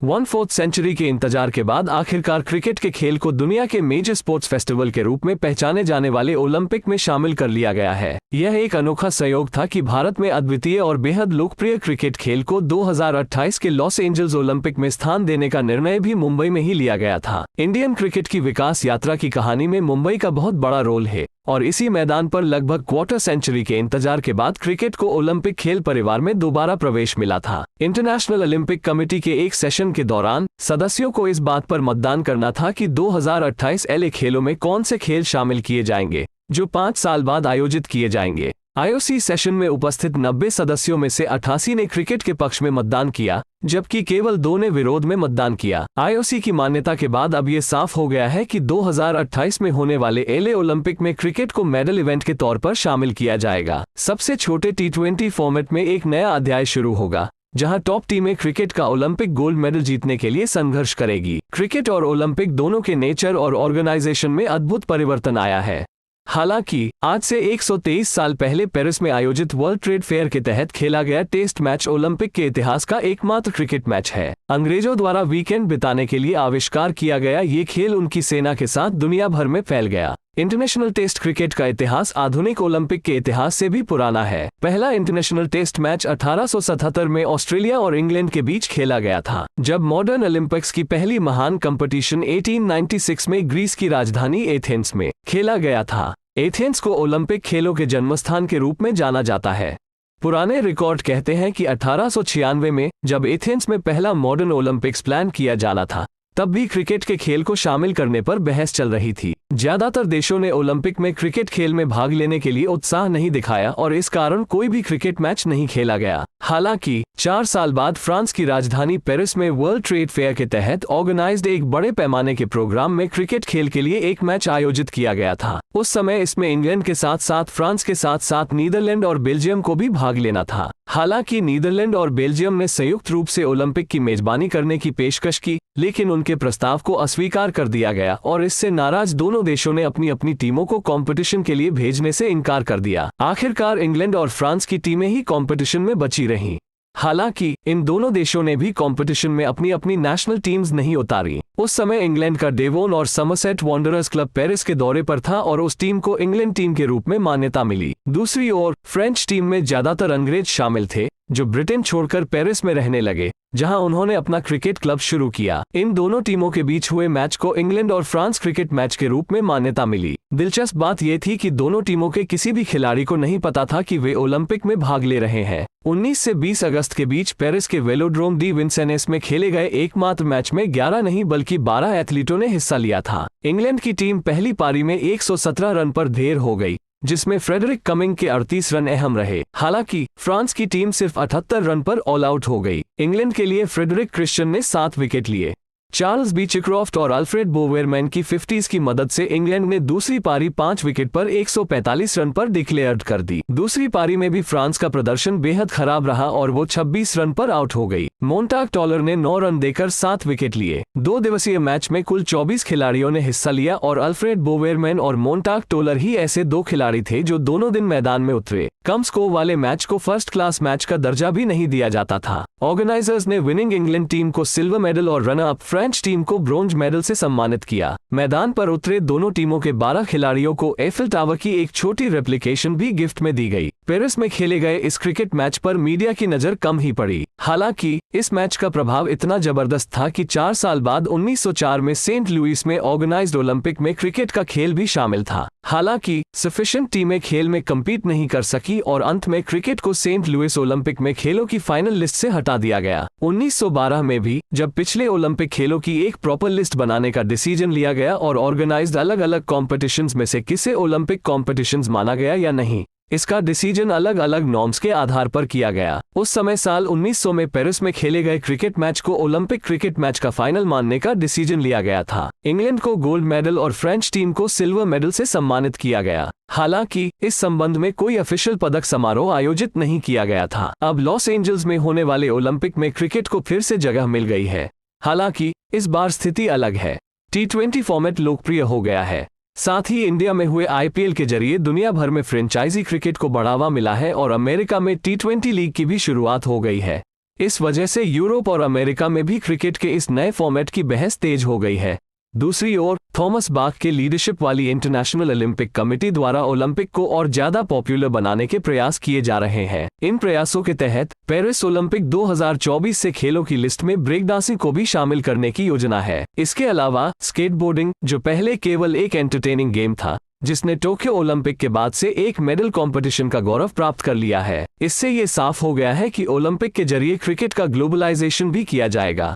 1/4 century के इंतजार के बाद आखिरकार क्रिकेट के खेल को दुनिया के मेजर स्पोर्ट्स फेस्टिवल के रूप में पहचाने जाने वाले ओलंपिक में शामिल कर लिया गया है। यह एक अनोखा संयोग था कि भारत में अद्वितीय और बेहद लोकप्रिय क्रिकेट खेल को 2028 के लॉस एंजल्स ओलंपिक में स्थान देने का निर्णय भी मुंबई में ही लिया गया था। इंडियन क्रिकेट की विकास यात्रा की कहानी में मुंबई का बहुत बड़ा रोल है और इसी मैदान पर लगभग क्वार्टर सेंचुरी के इंतजार के बाद क्रिकेट को ओलंपिक खेल परिवार में दोबारा प्रवेश मिला था। इंटरनेशनल ओलंपिक कमेटी के एक सेशन के दौरान सदस्यों को इस बात पर मतदान करना था कि 2028 एलए खेलों में कौन से खेल शामिल किए जाएंगे, जो 5 साल बाद आयोजित किए जाएंगे। आईओसी सेशन में उपस्थित 90 सदस्यों में से 88 ने क्रिकेट के पक्ष में मतदान किया, जबकि केवल 2 ने विरोध में मतदान किया। आईओसी की मान्यता के बाद अब ये साफ हो गया है कि 2028 में होने वाले एलए ओलंपिक में क्रिकेट को मेडल इवेंट के तौर पर शामिल किया जाएगा। सबसे छोटे T20 फॉर्मेट में एक नया अध्याय शुरू होगा, जहां टॉप टीमें क्रिकेट का ओलंपिक गोल्ड मेडल जीतने के लिए संघर्ष करेगी। क्रिकेट और ओलंपिक दोनों के नेचर और ऑर्गेनाइजेशन में अद्भुत परिवर्तन आया है। हालांकि आज से 123 साल पहले पेरिस में आयोजित वर्ल्ड ट्रेड फेयर के तहत खेला गया टेस्ट मैच ओलंपिक के इतिहास का एकमात्र क्रिकेट मैच है। अंग्रेजों द्वारा वीकेंड बिताने के लिए आविष्कार किया गया ये खेल उनकी सेना के साथ दुनिया भर में फैल गया। इंटरनेशनल टेस्ट क्रिकेट का इतिहास आधुनिक ओलंपिक के इतिहास से भी पुराना है। पहला इंटरनेशनल टेस्ट मैच 1877 में ऑस्ट्रेलिया और इंग्लैंड के बीच खेला गया था, जब मॉडर्न ओलंपिक्स की पहली महान कंपटीशन 1896 में ग्रीस की राजधानी एथेंस में खेला गया था। एथेंस को ओलंपिक खेलों के जन्मस्थान के रूप में जाना जाता है। पुराने रिकॉर्ड कहते हैं कि 1896 में जब एथेंस में पहला मॉडर्न ओलंपिक्स प्लान किया जाना था, तब भी क्रिकेट के खेल को शामिल करने पर बहस चल रही थी। ज्यादातर देशों ने ओलंपिक में क्रिकेट खेल में भाग लेने के लिए उत्साह नहीं दिखाया और इस कारण कोई भी क्रिकेट मैच नहीं खेला गया। हालांकि 4 साल बाद फ्रांस की राजधानी पेरिस में वर्ल्ड ट्रेड फेयर के तहत ऑर्गेनाइज्ड एक बड़े पैमाने के प्रोग्राम में क्रिकेट खेल के लिए एक मैच आयोजित किया गया था। उस समय इसमें इंग्लैंड के साथ साथ फ्रांस के साथ साथ नीदरलैंड और बेल्जियम को भी भाग लेना था। हालांकि नीदरलैंड और बेल्जियम ने संयुक्त रूप से ओलंपिक की मेजबानी करने की पेशकश की, लेकिन उनके प्रस्ताव को अस्वीकार कर दिया गया और इससे नाराज दोनों देशों ने अपनी अपनी टीमों को कंपटीशन के लिए भेजने से इनकार कर दिया। आखिरकार इंग्लैंड और फ्रांस की टीमें ही कंपटीशन में बची रहीं। हालांकि इन दोनों देशों ने भी कंपटीशन में अपनी अपनी नेशनल टीम्स नहीं उतारी। उस समय इंग्लैंड का डेवोन और समरसेट वांडरर्स क्लब पेरिस के दौरे पर था और उस टीम को इंग्लैंड टीम के रूप में मान्यता मिली। दूसरी ओर फ्रेंच टीम में ज्यादातर अंग्रेज शामिल थे, जो ब्रिटेन छोड़कर पेरिस में रहने लगे, जहां उन्होंने अपना क्रिकेट क्लब शुरू किया। इन दोनों टीमों के बीच हुए मैच को इंग्लैंड और फ्रांस क्रिकेट मैच के रूप में मान्यता मिली। दिलचस्प बात यह थी कि दोनों टीमों के किसी भी खिलाड़ी को नहीं पता था कि वे ओलंपिक में भाग ले रहे हैं। 19 से 20 अगस्त के बीच पेरिस के वेलोड्रोम डी विंसेनेस में खेले गए एकमात्र मैच में 11 नहीं बल्कि 12 एथलीटों ने हिस्सा लिया था। इंग्लैंड की टीम पहली पारी में 117 रन पर ढेर हो गई, जिसमें फ्रेडरिक कमिंग के 38 रन अहम रहे। हालांकि फ्रांस की टीम सिर्फ 78 रन पर ऑल आउट हो गई। इंग्लैंड के लिए फ्रेडरिक क्रिश्चियन ने 7 विकेट लिए। चार्ल्स बीचक्रॉफ्ट और अल्फ्रेड बोवेरमैन की 50s की मदद से इंग्लैंड ने दूसरी पारी 5 विकेट पर 145 रन पर डिक्लेयर कर दी। दूसरी पारी में भी फ्रांस का प्रदर्शन बेहद खराब रहा और वो 26 रन पर आउट हो गई। मोंटाग टॉलर ने 9 रन देकर 7 विकेट लिए। 2 दिवसीय मैच में कुल 24 खिलाड़ियों ने हिस्सा लिया और अल्फ्रेड बोवेरमैन और मोंटाग टॉलर ही ऐसे 2 खिलाड़ी थे जो दोनों दिन मैदान में उतरे। कम स्कोर वाले मैच को फर्स्ट क्लास मैच का दर्जा भी नहीं दिया जाता था। ऑर्गेनाइजर्स ने विनिंग इंग्लैंड टीम को सिल्वर मेडल और रनर अप फ्रेंच टीम को ब्रोंज मेडल से सम्मानित किया। मैदान पर उतरे दोनों टीमों के 12 खिलाड़ियों को एफिल टावर की एक छोटी रेप्लिकेशन भी गिफ्ट में दी गई। पेरिस में खेले गए इस क्रिकेट मैच पर मीडिया की नजर कम ही पड़ी। हालांकि इस मैच का प्रभाव इतना जबरदस्त था कि 4 साल बाद 1904 में सेंट लुइस में ऑर्गेनाइज्ड ओलंपिक में क्रिकेट का खेल भी शामिल था। हालांकि सफिशिएंट टीमें खेल में कम्पीट नहीं कर सकी और अंत में क्रिकेट को सेंट लुइस ओलंपिक में खेलों की फाइनल लिस्ट से हटा दिया गया। 1912 में भी जब पिछले ओलंपिक खेलों की एक प्रॉपर लिस्ट बनाने का डिसीजन लिया गया और ऑर्गेनाइज्ड अलग अलग कॉम्पिटिशन्स में से किसे ओलंपिक कॉम्पिटिशन्स माना गया या नहीं, इसका डिसीजन अलग अलग नॉर्म्स के आधार पर किया गया। उस समय साल 1900 में पेरिस में खेले गए क्रिकेट मैच को ओलंपिक क्रिकेट मैच का फाइनल मानने का डिसीजन लिया गया था। इंग्लैंड को गोल्ड मेडल और फ्रेंच टीम को सिल्वर मेडल से सम्मानित किया गया। हालांकि इस संबंध में कोई ऑफिशियल पदक समारोह आयोजित नहीं किया गया था। अब लॉस एंजल्स में होने वाले ओलंपिक में क्रिकेट को फिर से जगह मिल गई है। हालांकि इस बार स्थिति अलग है। T20 फॉर्मेट लोकप्रिय हो गया है। साथ ही इंडिया में हुए IPL के जरिए दुनिया भर में फ्रेंचाइजी क्रिकेट को बढ़ावा मिला है और अमेरिका में T20 लीग की भी शुरुआत हो गई है। इस वजह से यूरोप और अमेरिका में भी क्रिकेट के इस नए फॉर्मेट की बहस तेज हो गई है। दूसरी ओर थॉमस बाख के लीडरशिप वाली इंटरनेशनल ओलंपिक कमेटी द्वारा ओलंपिक को और ज्यादा पॉपुलर बनाने के प्रयास किए जा रहे हैं। इन प्रयासों के तहत पेरिस ओलंपिक 2024 से खेलों की लिस्ट में ब्रेक डांसिंग को भी शामिल करने की योजना है। इसके अलावा स्केटबोर्डिंग, जो पहले केवल एक एंटरटेनिंग गेम था, जिसने टोक्यो ओलंपिक के बाद से एक मेडल कंपटीशन का गौरव प्राप्त कर लिया है। इससे ये साफ हो गया है कि ओलंपिक के जरिए क्रिकेट का ग्लोबलाइजेशन भी किया जाएगा।